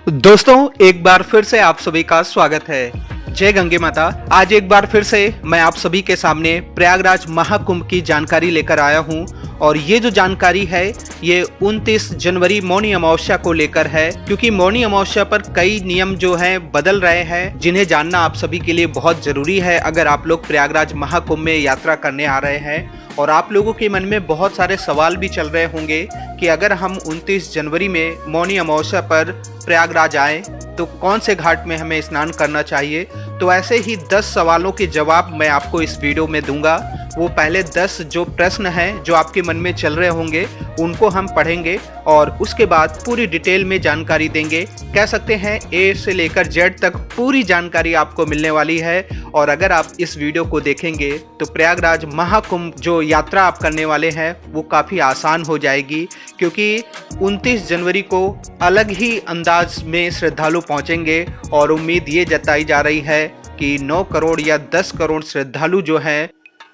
दोस्तों एक बार फिर से आप सभी का स्वागत है। जय गंगे माता। आज एक बार फिर से मैं आप सभी के सामने प्रयागराज महाकुंभ की जानकारी लेकर आया हूं और ये जो जानकारी है ये 29 जनवरी मौनी अमावस्या को लेकर है, क्योंकि मौनी अमावस्या पर कई नियम जो हैं बदल रहे हैं जिन्हें जानना आप सभी के लिए बहुत जरूरी है। अगर आप लोग प्रयागराज महाकुंभ में यात्रा करने आ रहे हैं और आप लोगों के मन में बहुत सारे सवाल भी चल रहे होंगे कि अगर हम 29 जनवरी में मौनी अमावस्या पर प्रयागराज आए तो कौन से घाट में हमें स्नान करना चाहिए, तो ऐसे ही 10 सवालों के जवाब मैं आपको इस वीडियो में दूंगा। वो पहले 10 जो प्रश्न हैं जो आपके मन में चल रहे होंगे उनको हम पढ़ेंगे और उसके बाद पूरी डिटेल में जानकारी देंगे। कह सकते हैं ए से लेकर जेड तक पूरी जानकारी आपको मिलने वाली है। और अगर आप इस वीडियो को देखेंगे तो प्रयागराज महाकुंभ जो यात्रा आप करने वाले हैं वो काफ़ी आसान हो जाएगी, क्योंकि 29 जनवरी को अलग ही अंदाज में श्रद्धालु पहुंचेंगे और उम्मीद ये जताई जा रही है कि 9 करोड़ या 10 करोड़ श्रद्धालु जो हैं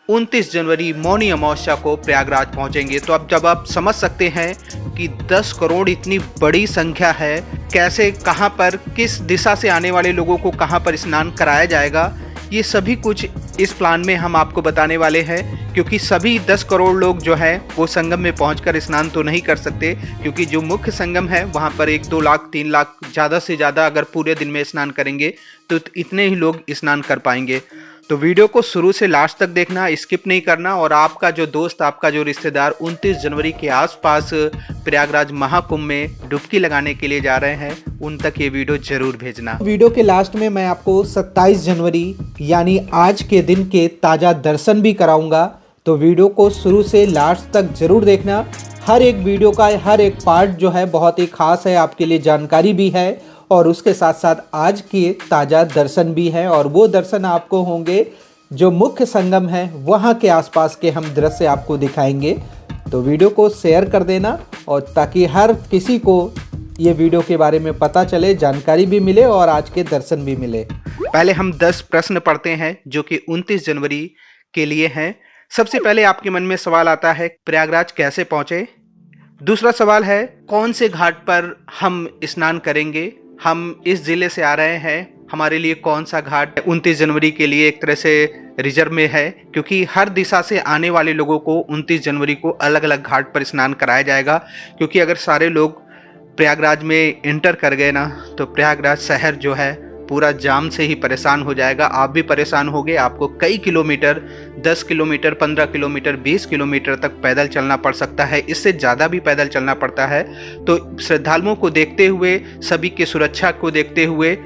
29 जनवरी मौनी अमावस्या को प्रयागराज पहुंचेंगे। तो अब जब आप समझ सकते हैं कि 10 करोड़ इतनी बड़ी संख्या है, कैसे, कहां पर, किस दिशा से आने वाले लोगों को कहां पर स्नान कराया जाएगा, ये सभी कुछ इस प्लान में हम आपको बताने वाले हैं। क्योंकि सभी 10 करोड़ लोग जो हैं वो संगम में पहुंचकर स्नान तो नहीं कर सकते, क्योंकि जो मुख्य संगम है वहां पर 1-2 लाख 3 लाख ज़्यादा से ज़्यादा अगर पूरे दिन में स्नान करेंगे तो इतने ही लोग स्नान कर पाएंगे। तो वीडियो को शुरू से लास्ट तक देखना, स्किप नहीं करना। और आपका जो दोस्त, आपका जो रिश्तेदार 29 जनवरी के आसपास प्रयागराज महाकुंभ में डुबकी लगाने के लिए जा रहे हैं उन तक ये वीडियो जरूर भेजना। वीडियो के लास्ट में मैं आपको 27 जनवरी यानी आज के दिन के ताज़ा दर्शन भी कराऊंगा, तो वीडियो को शुरू से लास्ट तक जरूर देखना। हर एक वीडियो का हर एक पार्ट जो है बहुत ही खास है, आपके लिए जानकारी भी है और उसके साथ साथ आज के ताज़ा दर्शन भी हैं। और वो दर्शन आपको होंगे जो मुख्य संगम है वहाँ के आसपास के हम दृश्य आपको दिखाएंगे। तो वीडियो को शेयर कर देना और ताकि हर किसी को ये वीडियो के बारे में पता चले, जानकारी भी मिले और आज के दर्शन भी मिले। पहले हम 10 प्रश्न पढ़ते हैं जो कि 29 जनवरी के लिए हैं। सबसे पहले आपके मन में सवाल आता है प्रयागराज कैसे पहुंचे। दूसरा सवाल है कौन से घाट पर हम स्नान करेंगे, हम इस जिले से आ रहे हैं, हमारे लिए कौन सा घाट 29 जनवरी के लिए एक तरह से रिजर्व में है, क्योंकि हर दिशा से आने वाले लोगों को 29 जनवरी को अलग अलग घाट पर स्नान कराया जाएगा। क्योंकि अगर सारे लोग प्रयागराज में एंटर कर गए ना तो प्रयागराज शहर जो है पूरा जाम से ही परेशान हो जाएगा। आप भी परेशान होगे, आपको कई किलोमीटर, 10 किलोमीटर, 15 किलोमीटर, 20 किलोमीटर तक पैदल चलना पड़ सकता है, इससे ज़्यादा भी पैदल चलना पड़ता है। तो श्रद्धालुओं को देखते हुए, सभी की सुरक्षा को देखते हुए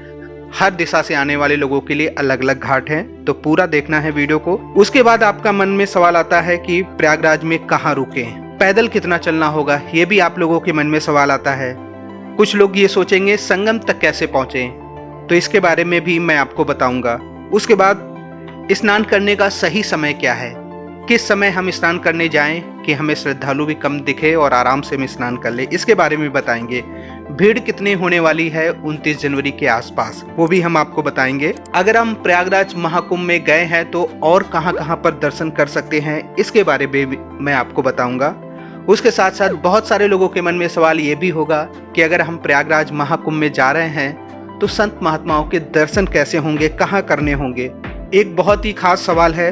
हर दिशा से आने वाले लोगों के लिए अलग अलग घाट हैं, तो पूरा देखना है वीडियो को। उसके बाद आपका मन में सवाल आता है कि प्रयागराज में कहाँ रुकें, पैदल कितना चलना होगा, ये भी आप लोगों के मन में सवाल आता है। कुछ लोग ये सोचेंगे संगम तक कैसे पहुँचें, तो इसके बारे में भी मैं आपको बताऊंगा। उसके बाद स्नान करने का सही समय क्या है, किस समय हम स्नान करने जाएं कि हमें श्रद्धालु भी कम दिखे और आराम से हम स्नान कर ले, इसके बारे में बताएंगे। भीड़ कितनी होने वाली है 29 जनवरी के आसपास, वो भी हम आपको बताएंगे। अगर हम प्रयागराज महाकुंभ में गए हैं तो और कहां कहां पर दर्शन कर सकते हैं, इसके बारे में भी मैं आपको बताऊंगा। उसके साथ साथ बहुत सारे लोगों के मन में सवाल ये भी होगा कि अगर हम प्रयागराज महाकुंभ में जा रहे हैं तो संत महात्माओं के दर्शन कैसे होंगे, कहाँ करने होंगे। एक बहुत ही खास सवाल है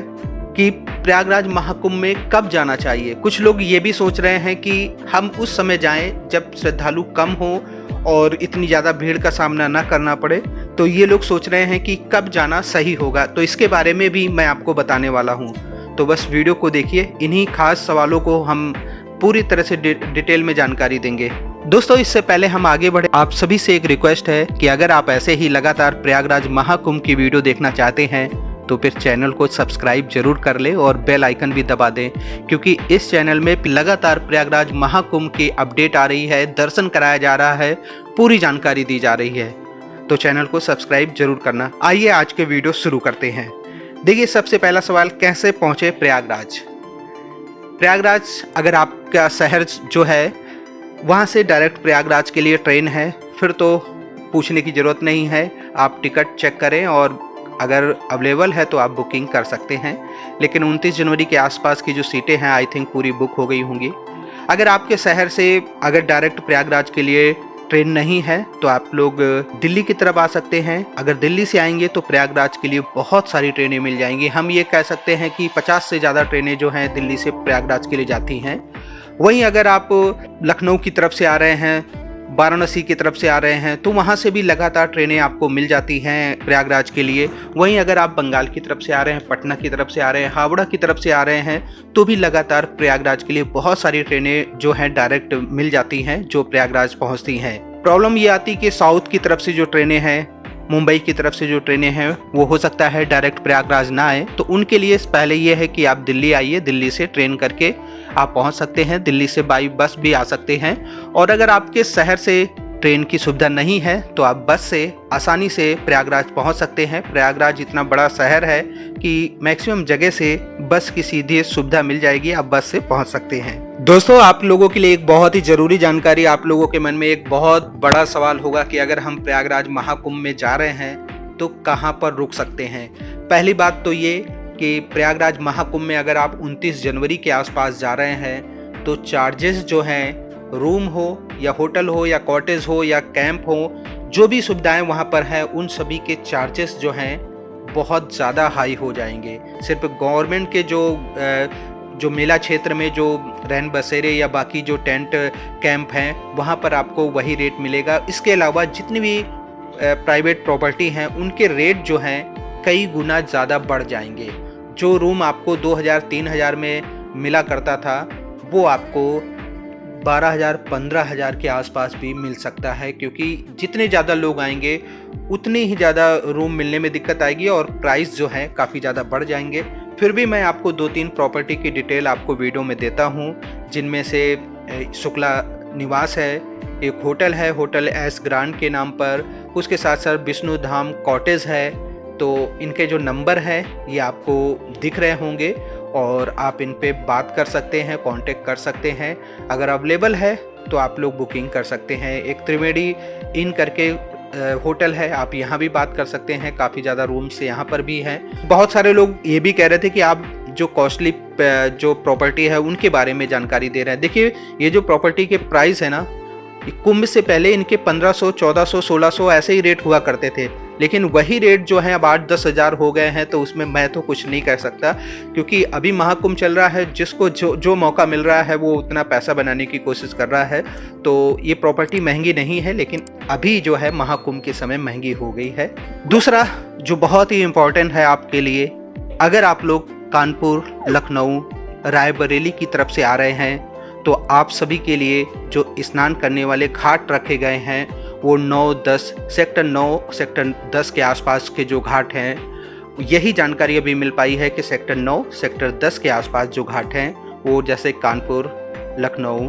कि प्रयागराज महाकुंभ में कब जाना चाहिए। कुछ लोग ये भी सोच रहे हैं कि हम उस समय जाएं जब श्रद्धालु कम हो और इतनी ज़्यादा भीड़ का सामना ना करना पड़े, तो ये लोग सोच रहे हैं कि कब जाना सही होगा, तो इसके बारे में भी मैं आपको बताने वाला हूँ। तो बस वीडियो को देखिए, इन्हीं खास सवालों को हम पूरी तरह से डिटेल में जानकारी देंगे। दोस्तों इससे पहले हम आगे बढ़े, आप सभी से एक रिक्वेस्ट है कि अगर आप ऐसे ही लगातार प्रयागराज महाकुंभ की वीडियो देखना चाहते हैं तो फिर चैनल को सब्सक्राइब जरूर कर ले और बेल आइकन भी दबा दें, क्योंकि इस चैनल में लगातार प्रयागराज महाकुंभ की अपडेट आ रही है, दर्शन कराया जा रहा है, पूरी जानकारी दी जा रही है। तो चैनल को सब्सक्राइब जरूर करना। आइए आज के वीडियो शुरू करते हैं। देखिए सबसे पहला सवाल, कैसे पहुंचे प्रयागराज। प्रयागराज अगर आपका शहर जो है वहाँ से डायरेक्ट प्रयागराज के लिए ट्रेन है, फिर तो पूछने की ज़रूरत नहीं है, आप टिकट चेक करें और अगर अवेलेबल है तो आप बुकिंग कर सकते हैं। लेकिन 29 जनवरी के आसपास की जो सीटें हैं आई थिंक पूरी बुक हो गई होंगी। अगर आपके शहर से अगर डायरेक्ट प्रयागराज के लिए ट्रेन नहीं है तो आप लोग दिल्ली की तरफ आ सकते हैं। अगर दिल्ली से आएंगे तो प्रयागराज के लिए बहुत सारी ट्रेनें मिल जाएंगी। हम ये कह सकते हैं कि 50 से ज़्यादा ट्रेनें जो हैं दिल्ली से प्रयागराज के लिए जाती हैं। वहीं अगर आप लखनऊ की तरफ से आ रहे हैं, वाराणसी की तरफ से आ रहे हैं, तो वहाँ से भी लगातार ट्रेनें आपको मिल जाती हैं प्रयागराज के लिए। वहीं अगर आप बंगाल की तरफ से आ रहे हैं, पटना की तरफ से आ रहे हैं, हावड़ा की तरफ से आ रहे हैं, तो भी लगातार प्रयागराज के लिए बहुत सारी ट्रेनें जो हैं डायरेक्ट मिल जाती हैं जो प्रयागराज पहुँचती हैं। प्रॉब्लम ये आती कि साउथ की तरफ से जो ट्रेनें हैं, मुंबई की तरफ से जो ट्रेनें हैं, वो हो सकता है डायरेक्ट प्रयागराज ना आए, तो उनके लिए पहले ये है कि आप दिल्ली आइए, दिल्ली से ट्रेन करके आप पहुंच सकते हैं। दिल्ली से बाई बस भी आ सकते हैं। और अगर आपके शहर से ट्रेन की सुविधा नहीं है तो आप बस से आसानी से प्रयागराज पहुंच सकते हैं। प्रयागराज इतना बड़ा शहर है कि मैक्सिमम जगह से बस की सीधी सुविधा मिल जाएगी, आप बस से पहुंच सकते हैं। दोस्तों, आप लोगों के लिए एक बहुत ही जरूरी जानकारी, आप लोगों के मन में एक बहुत बड़ा सवाल होगा कि अगर हम प्रयागराज महाकुंभ में जा रहे हैं तो कहां पर रुक सकते हैं। पहली बात तो ये कि प्रयागराज महाकुंभ में अगर आप 29 जनवरी के आसपास जा रहे हैं तो चार्जेस जो हैं, रूम हो या होटल हो या कॉटेज हो या कैंप हो, जो भी सुविधाएं वहां पर हैं, उन सभी के चार्जेस जो हैं बहुत ज़्यादा हाई हो जाएंगे। सिर्फ गवर्नमेंट के जो मेला क्षेत्र में जो रैन बसेरे या बाकी जो टेंट कैंप हैं वहाँ पर आपको वही रेट मिलेगा। इसके अलावा जितनी भी प्राइवेट प्रॉपर्टी हैं उनके रेट जो हैं कई गुना ज़्यादा बढ़ जाएंगे। जो रूम आपको 2000-3000 में मिला करता था वो आपको 12,000-15,000 के आसपास भी मिल सकता है, क्योंकि जितने ज़्यादा लोग आएंगे उतने ही ज़्यादा रूम मिलने में दिक्कत आएगी और प्राइस जो है काफ़ी ज़्यादा बढ़ जाएंगे। फिर भी मैं आपको 2-3 प्रॉपर्टी की डिटेल आपको वीडियो में देता हूँ, जिनमें से शुक्ला निवास है, एक होटल है, होटल एस ग्रांड के नाम पर, उसके साथ साथ विष्णु धाम कॉटेज है। तो इनके जो नंबर हैं ये आपको दिख रहे होंगे और आप इन पे बात कर सकते हैं, कांटेक्ट कर सकते हैं। अगर अवेलेबल है तो आप लोग बुकिंग कर सकते हैं। एक त्रिवेणी इन करके होटल है, आप यहाँ भी बात कर सकते हैं, काफ़ी ज़्यादा रूम्स यहाँ पर भी हैं। बहुत सारे लोग ये भी कह रहे थे कि आप जो कॉस्टली जो प्रॉपर्टी है उनके बारे में जानकारी दे रहे हैं। देखिए, ये जो प्रॉपर्टी के प्राइस है ना, कुंभ से पहले इनके 1500, 1400, 1600 ऐसे ही रेट हुआ करते थे, लेकिन वही रेट जो है अब 8-10 हज़ार हो गए हैं। तो उसमें मैं तो कुछ नहीं कर सकता, क्योंकि अभी महाकुंभ चल रहा है, जिसको जो मौका मिल रहा है वो उतना पैसा बनाने की कोशिश कर रहा है। तो ये प्रॉपर्टी महंगी नहीं है, लेकिन अभी जो है महाकुंभ के समय महंगी हो गई है। दूसरा जो बहुत ही इम्पोर्टेंट है आपके लिए, अगर आप लोग कानपुर, लखनऊ, रायबरेली की तरफ से आ रहे हैं तो आप सभी के लिए जो स्नान करने वाले घाट रखे गए हैं वो 9-10 सेक्टर 9 सेक्टर 10 के आसपास के जो घाट हैं, यही जानकारी अभी मिल पाई है कि सेक्टर 9 सेक्टर 10 के आसपास जो घाट हैं वो जैसे कानपुर, लखनऊ,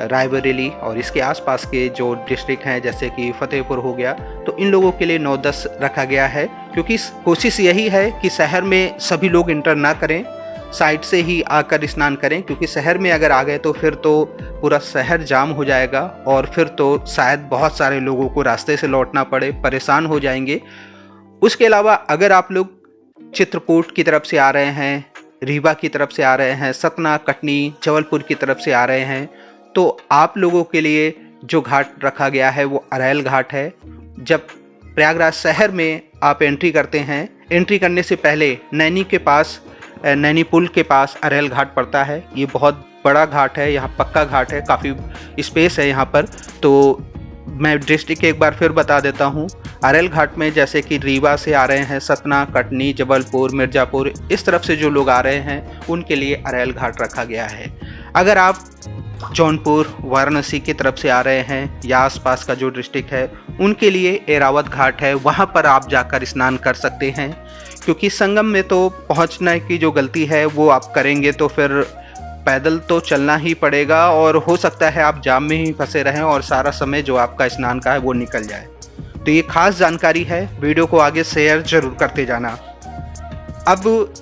रायबरेली और इसके आसपास के जो डिस्ट्रिक्ट हैं जैसे कि फतेहपुर हो गया, तो इन लोगों के लिए 9-10 रखा गया है। क्योंकि कोशिश यही है कि शहर में सभी लोग इंटर ना करें, साइड से ही आकर स्नान करें, क्योंकि शहर में अगर आ गए तो फिर तो पूरा शहर जाम हो जाएगा और फिर तो शायद बहुत सारे लोगों को रास्ते से लौटना पड़े, परेशान हो जाएंगे। उसके अलावा अगर आप लोग चित्रकूट की तरफ से आ रहे हैं, रीवा की तरफ से आ रहे हैं, सतना, कटनी, जबलपुर की तरफ से आ रहे हैं, तो आप लोगों के लिए जो घाट रखा गया है वो अरैल घाट है। जब प्रयागराज शहर में आप एंट्री करते हैं, एंट्री करने से पहले नैनी के पास, नैनी पुल के पास अरैल घाट पड़ता है। ये बहुत बड़ा घाट है, यहाँ पक्का घाट है, काफ़ी स्पेस है यहाँ पर। तो मैं डिस्ट्रिक्ट एक बार फिर बता देता हूँ। अरैल घाट में जैसे कि रीवा से आ रहे हैं, सतना, कटनी, जबलपुर, मिर्ज़ापुर, इस तरफ से जो लोग आ रहे हैं उनके लिए अरैल घाट रखा गया है। अगर आप जौनपुर, वाराणसी की तरफ से आ रहे हैं या आसपास का जो डिस्ट्रिक्ट है उनके लिए एरावत घाट है, वहाँ पर आप जाकर स्नान कर सकते हैं। क्योंकि संगम में तो पहुँचने की जो गलती है वो आप करेंगे तो फिर पैदल तो चलना ही पड़ेगा और हो सकता है आप जाम में ही फंसे रहें और सारा समय जो आपका स्नान का है वो निकल जाए। तो ये खास जानकारी है, वीडियो को आगे शेयर जरूर करते जाना। अब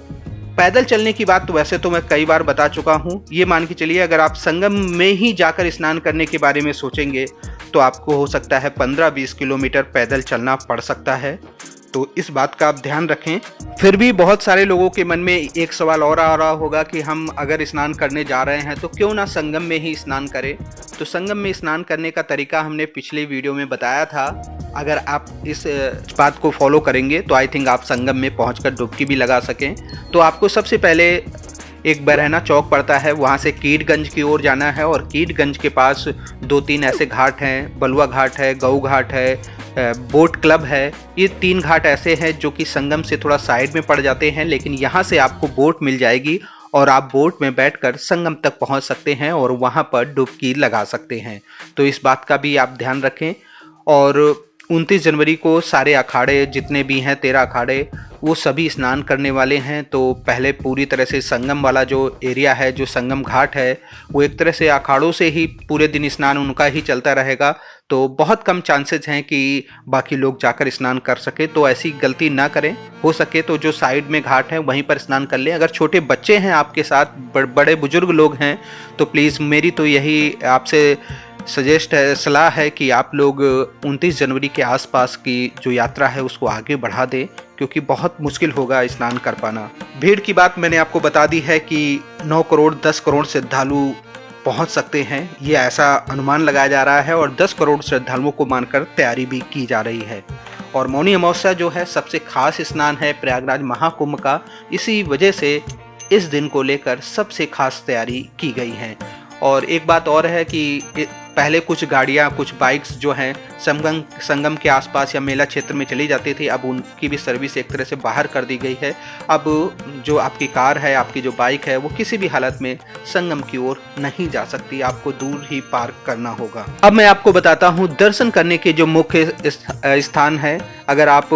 पैदल चलने की बात तो वैसे तो मैं कई बार बता चुका हूँ। ये मान के चलिए अगर आप संगम में ही जाकर स्नान करने के बारे में सोचेंगे तो आपको हो सकता है 15-20 किलोमीटर पैदल चलना पड़ सकता है। तो इस बात का आप ध्यान रखें। फिर भी बहुत सारे लोगों के मन में एक सवाल और आ रहा होगा कि हम अगर स्नान करने जा रहे हैं तो क्यों ना संगम में ही स्नान करें। तो संगम में स्नान करने का तरीका हमने पिछले वीडियो में बताया था। अगर आप इस बात को फॉलो करेंगे तो आई थिंक आप संगम में पहुंचकर डुबकी भी लगा सकें। तो आपको सबसे पहले एक बरहना चौक पड़ता है, वहाँ से कीटगंज की ओर जाना है और कीटगंज के पास 2-3 ऐसे घाट हैं, बलुआ घाट है, गऊ घाट है, बोट क्लब है। ये 3 घाट ऐसे हैं जो कि संगम से थोड़ा साइड में पड़ जाते हैं, लेकिन यहाँ से आपको बोट मिल जाएगी और आप बोट में बैठकर संगम तक पहुँच सकते हैं और वहाँ पर डुबकी लगा सकते हैं। तो इस बात का भी आप ध्यान रखें। और 29 जनवरी को सारे अखाड़े जितने भी हैं, 13 अखाड़े, वो सभी स्नान करने वाले हैं। तो पहले पूरी तरह से संगम वाला जो एरिया है, जो संगम घाट है, वो एक तरह से अखाड़ों से ही पूरे दिन स्नान उनका ही चलता रहेगा। तो बहुत कम चांसेस हैं कि बाकी लोग जाकर स्नान कर सके, तो ऐसी गलती ना करें। हो सके तो जो साइड में घाट है वहीं पर स्नान कर लें। अगर छोटे बच्चे हैं आपके साथ, बड़े बुजुर्ग लोग हैं, तो प्लीज़ मेरी तो यही आपसे सलाह है कि आप लोग 29 जनवरी के आसपास की जो यात्रा है उसको आगे बढ़ा दें, क्योंकि बहुत मुश्किल होगा स्नान कर पाना। भीड़ की बात मैंने आपको बता दी है कि 9 करोड़ 10 करोड़ श्रद्धालु पहुंच सकते हैं, ये ऐसा अनुमान लगाया जा रहा है और 10 करोड़ श्रद्धालुओं को मानकर तैयारी भी की जा रही है। और मौनी अमावस्या जो है सबसे खास स्नान है प्रयागराज महाकुंभ का, इसी वजह से इस दिन को लेकर सबसे खास तैयारी की गई है। और एक बात और है कि पहले कुछ गाड़ियां, कुछ बाइक्स जो हैं संगम के आसपास या मेला क्षेत्र में चली जाती थी, अब उनकी भी सर्विस एक तरह से बाहर कर दी गई है। अब जो आपकी कार है, आपकी जो बाइक है, वो किसी भी हालत में संगम की ओर नहीं जा सकती, आपको दूर ही पार्क करना होगा। अब मैं आपको बताता हूँ दर्शन करने के जो मुख्य स्थान है। अगर आप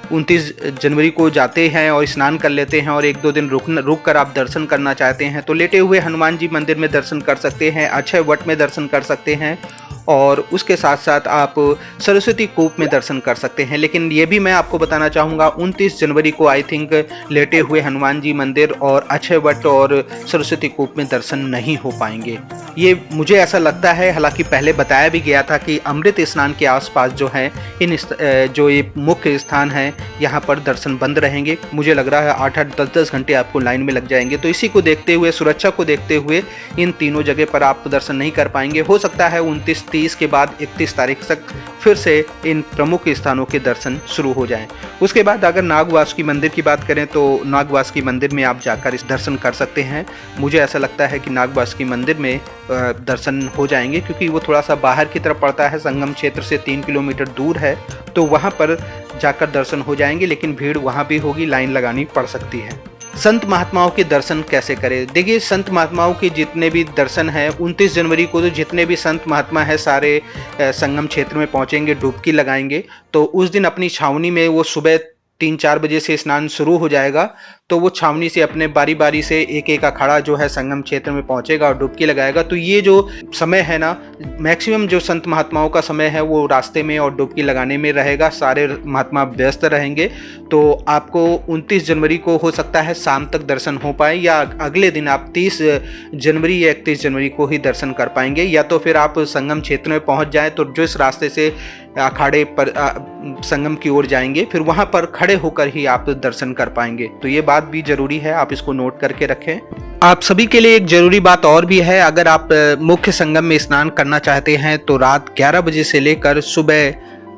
29 जनवरी को जाते हैं और स्नान कर लेते हैं और 1-2 दिन रुक कर आप दर्शन करना चाहते हैं तो लेटे हुए हनुमान जी मंदिर में दर्शन कर सकते हैं, अक्षय वट में दर्शन कर सकते हैं और उसके साथ साथ आप सरस्वती कूप में दर्शन कर सकते हैं। लेकिन ये भी मैं आपको बताना चाहूँगा 29 जनवरी को आई थिंक लेटे हुए हनुमान जी मंदिर और अक्षय वट और सरस्वती कूप में दर्शन नहीं हो पाएंगे, ये मुझे ऐसा लगता है। हालांकि पहले बताया भी गया था कि अमृत स्नान के आसपास जो है जो ये मुख्य स्थान है यहाँ पर दर्शन बंद रहेंगे। मुझे लग रहा है 8-8 10-10 घंटे आपको लाइन में लग जाएंगे। तो इसी को देखते हुए, सुरक्षा को देखते हुए इन तीनों जगह पर आप दर्शन नहीं कर पाएंगे। हो सकता है 29-30 के बाद 31 तारीख तक फिर से इन प्रमुख स्थानों के दर्शन शुरू हो जाएं। उसके बाद अगर नागवासुकी मंदिर की बात करें तो नागवासुकी मंदिर में आप जाकर इस दर्शन कर सकते हैं। मुझे ऐसा लगता है कि नागवासुकी मंदिर में दर्शन हो जाएंगे, क्योंकि वो थोड़ा सा बाहर की तरफ पड़ता है, संगम क्षेत्र से 3 किलोमीटर दूर है, तो वहाँ पर जाकर दर्शन हो जाएंगे। लेकिन भीड़ वहाँ भी होगी, लाइन लगानी पड़ सकती है। संत महात्माओं के दर्शन कैसे करें? देखिए, संत महात्माओं के जितने भी दर्शन हैं 29 जनवरी को तो जितने भी संत महात्मा हैं सारे संगम क्षेत्र में पहुंचेंगे, डुबकी लगाएंगे। तो उस दिन अपनी छावनी में वो सुबह 3-4 बजे से स्नान शुरू हो जाएगा, तो वो छावनी से अपने बारी बारी से एक अखाड़ा जो है संगम क्षेत्र में पहुंचेगा और डुबकी लगाएगा। तो ये जो समय है ना, मैक्सिमम जो संत महात्माओं का समय है वो रास्ते में और डुबकी लगाने में रहेगा। सारे महात्मा व्यस्त रहेंगे। तो आपको 29 जनवरी को हो सकता है शाम तक दर्शन हो पाए, या अगले दिन आप 30 जनवरी या 31 जनवरी को ही दर्शन कर पाएंगे, या तो फिर आप संगम क्षेत्र में पहुंच जाएं तो जो इस रास्ते से अखाड़े पर संगम की ओर जाएंगे फिर वहां पर खड़े होकर ही आप दर्शन कर पाएंगे। तो ये बात भी जरूरी है, आप इसको नोट करके रखें। आप सभी के लिए एक जरूरी बात और भी है। अगर आप मुख्य संगम में स्नान करना चाहते हैं तो रात 11 बजे से लेकर सुबह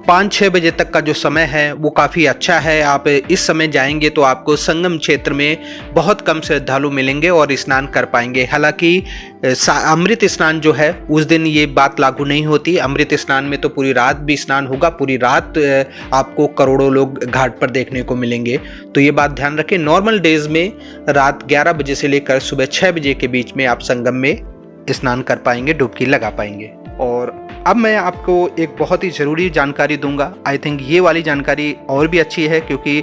5-6 बजे तक का जो समय है वो काफ़ी अच्छा है। आप इस समय जाएंगे तो आपको संगम क्षेत्र में बहुत कम श्रद्धालु मिलेंगे और स्नान कर पाएंगे। हालांकि अमृत स्नान जो है उस दिन ये बात लागू नहीं होती। अमृत स्नान में तो पूरी रात भी स्नान होगा, पूरी रात आपको करोड़ों लोग घाट पर देखने को मिलेंगे। तो ये बात ध्यान रखें। नॉर्मल डेज में रात 11 बजे से लेकर सुबह 6 बजे के बीच में आप संगम में स्नान कर पाएंगे, डुबकी लगा पाएंगे। और अब मैं आपको एक बहुत ही ज़रूरी जानकारी दूंगा। आई थिंक ये वाली जानकारी और भी अच्छी है, क्योंकि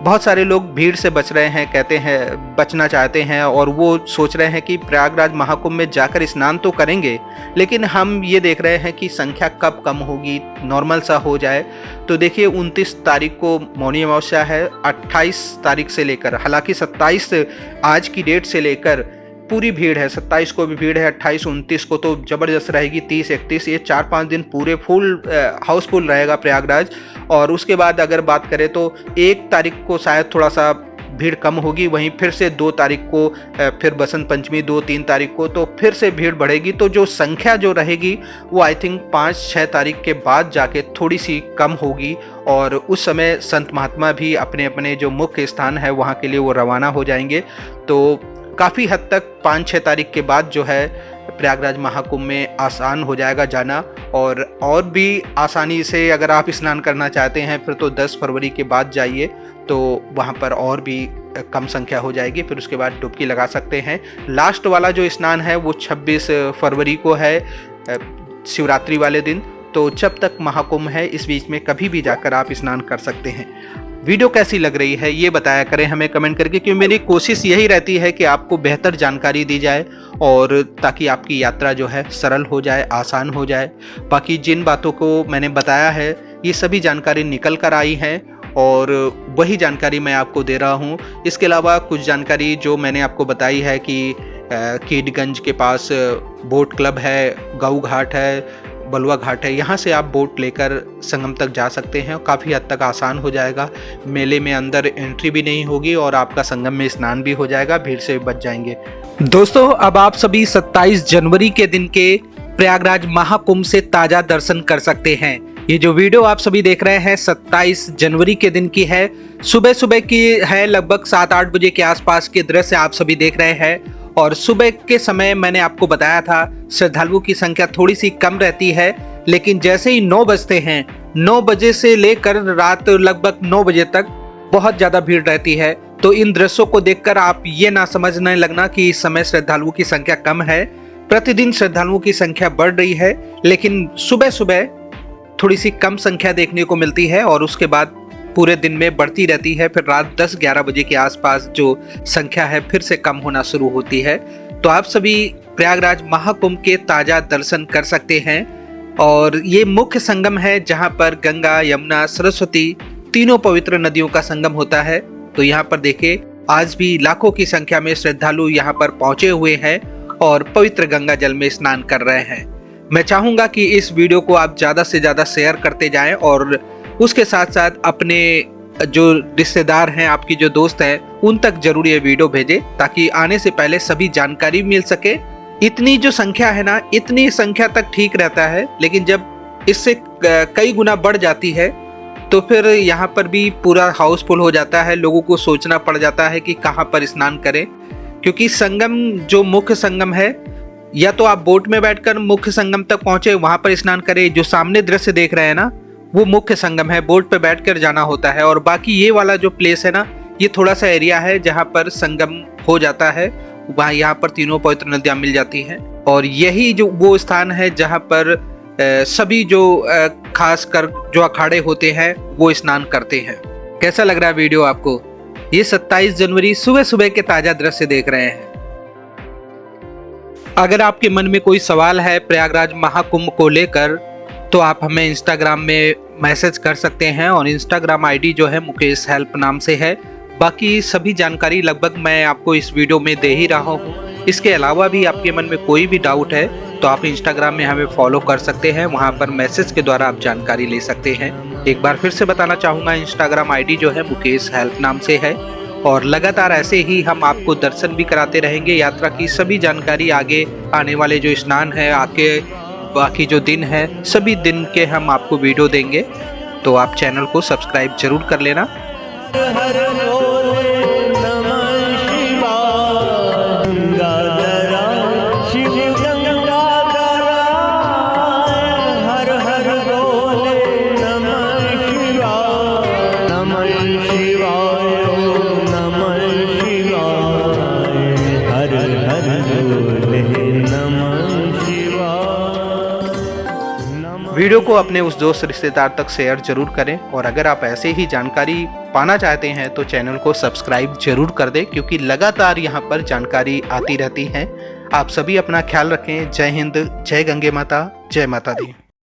बहुत सारे लोग भीड़ से बच रहे हैं, कहते हैं बचना चाहते हैं और वो सोच रहे हैं कि प्रयागराज महाकुंभ में जाकर स्नान तो करेंगे, लेकिन हम ये देख रहे हैं कि संख्या कब कम होगी, नॉर्मल सा हो जाए। तो देखिए 29 तारीख को मौनी अमावस्या है, 28 तारीख से लेकर, हालांकि 27 आज की डेट से लेकर पूरी भीड़ है। 27 को भी भीड़ है, 28 29 को तो जबरदस्त रहेगी, 30 31 ये 4-5 दिन पूरे फुल हाउसफुल रहेगा प्रयागराज। और उसके बाद अगर बात करें तो 1 तारीख को शायद थोड़ा सा भीड़ कम होगी, वहीं फिर से 2 तारीख को फिर बसंत पंचमी 2-3 तारीख को तो फिर से भीड़ बढ़ेगी। तो जो संख्या जो रहेगी वो आई थिंक 5-6 तारीख के बाद जाके थोड़ी सी कम होगी, और उस समय संत महात्मा भी अपने अपने जो मुख्य स्थान है वहाँ के लिए वो रवाना हो जाएंगे। तो काफ़ी हद तक 5-6 तारीख के बाद जो है प्रयागराज महाकुंभ में आसान हो जाएगा जाना, और भी आसानी से अगर आप स्नान करना चाहते हैं फिर तो 10 फरवरी के बाद जाइए, तो वहाँ पर और भी कम संख्या हो जाएगी, फिर उसके बाद डुबकी लगा सकते हैं। लास्ट वाला जो स्नान है वो 26 फरवरी को है, शिवरात्रि वाले दिन। तो जब तक महाकुंभ है इस बीच में कभी भी जाकर आप स्नान कर सकते हैं। वीडियो कैसी लग रही है ये बताया करें हमें कमेंट करके, क्योंकि मेरी कोशिश यही रहती है कि आपको बेहतर जानकारी दी जाए और ताकि आपकी यात्रा जो है सरल हो जाए, आसान हो जाए। बाकी जिन बातों को मैंने बताया है ये सभी जानकारी निकल कर आई है और वही जानकारी मैं आपको दे रहा हूँ। इसके अलावा कुछ जानकारी जो मैंने आपको बताई है कि कीडगंज के पास बोट क्लब है, गऊ घाट है, बलुआ घाट है, यहाँ से आप बोट लेकर संगम तक जा सकते हैं। काफ़ी हद तक आसान हो जाएगा, मेले में अंदर एंट्री भी नहीं होगी और आपका संगम में स्नान भी हो जाएगा, भीड़ से बच जाएंगे। दोस्तों अब आप सभी 27 जनवरी के दिन के प्रयागराज महाकुंभ से ताज़ा दर्शन कर सकते हैं। ये जो वीडियो आप सभी देख रहे हैं 27 जनवरी के दिन की है, सुबह सुबह की है, लगभग 7-8 बजे के आसपास के दृश्य आप सभी देख रहे हैं। और सुबह के समय मैंने आपको बताया था श्रद्धालुओं की संख्या थोड़ी सी कम रहती है, लेकिन जैसे ही 9 बजते हैं, 9 बजे से लेकर रात लगभग 9 बजे तक बहुत ज़्यादा भीड़ रहती है। तो इन दृश्यों को देखकर आप ये ना समझने लगना कि इस समय श्रद्धालुओं की संख्या कम है। प्रतिदिन श्रद्धालुओं की संख्या बढ़ रही है, लेकिन सुबह सुबह थोड़ी सी कम संख्या देखने को मिलती है और उसके बाद पूरे दिन में बढ़ती रहती है। फिर रात 10-11 बजे के आसपास जो संख्या है फिर से कम होना शुरू होती है। तो आप सभी प्रयागराज महाकुंभ के ताज़ा दर्शन कर सकते हैं। और ये मुख्य संगम है जहां पर गंगा, यमुना, सरस्वती तीनों पवित्र नदियों का संगम होता है। तो यहाँ पर देखिए आज भी लाखों की संख्या में श्रद्धालु यहाँ पर पहुंचे हुए हैं और पवित्र गंगा जल में स्नान कर रहे हैं। मैं चाहूँगा कि इस वीडियो को आप ज़्यादा से ज़्यादा शेयर करते जाएं और उसके साथ साथ अपने जो रिश्तेदार हैं, आपकी जो दोस्त हैं, उन तक जरूर ये वीडियो भेजें ताकि आने से पहले सभी जानकारी मिल सके। इतनी जो संख्या है ना, इतनी संख्या तक ठीक रहता है, लेकिन जब इससे कई गुना बढ़ जाती है तो फिर यहाँ पर भी पूरा हाउसफुल हो जाता है। लोगों को सोचना पड़ जाता है कि कहाँ पर स्नान करें, क्योंकि संगम जो मुख्य संगम है, या तो आप बोट में बैठकर मुख्य संगम तक पहुंचे वहां पर स्नान करें। जो सामने दृश्य देख रहे हैं ना वो मुख्य संगम है, बोट पे बैठकर जाना होता है। और बाकी ये वाला जो प्लेस है ना, ये थोड़ा सा एरिया है जहाँ पर संगम हो जाता है, वहाँ यहाँ पर तीनों पवित्र नदियाँ मिल जाती हैं। और यही जो वो स्थान है जहाँ पर सभी जो खास कर जो अखाड़े होते हैं वो स्नान करते हैं। कैसा लग रहा है वीडियो आपको? ये 27 जनवरी सुबह सुबह के ताज़ा दृश्य देख रहे हैं। अगर आपके मन में कोई सवाल है प्रयागराज महाकुंभ को लेकर तो आप हमें इंस्टाग्राम में मैसेज कर सकते हैं और इंस्टाग्राम आईडी जो है मुकेश हेल्प नाम से है। बाकी सभी जानकारी लगभग मैं आपको इस वीडियो में दे ही रहा हूँ। इसके अलावा भी आपके मन में कोई भी डाउट है तो आप इंस्टाग्राम में हमें फॉलो कर सकते हैं, वहाँ पर मैसेज के द्वारा आप जानकारी ले सकते हैं। एक बार फिर से बताना चाहूँगा, इंस्टाग्राम आईडी जो है मुकेश हेल्प नाम से है और लगातार ऐसे ही हम आपको दर्शन भी कराते रहेंगे। यात्रा की सभी जानकारी, आगे आने वाले जो स्नान है, आगे बाकी जो दिन है, सभी दिन के हम आपको वीडियो देंगे। तो आप चैनल को सब्सक्राइब जरूर कर लेना। वीडियो को अपने उस दोस्त रिश्तेदार तक शेयर जरूर करें और अगर आप ऐसे ही जानकारी पाना चाहते हैं तो चैनल को सब्सक्राइब जरूर कर दें, क्योंकि लगातार यहाँ पर जानकारी आती रहती है। आप सभी अपना ख्याल रखें। जय हिंद, जय गंगे माता, जय माता दी।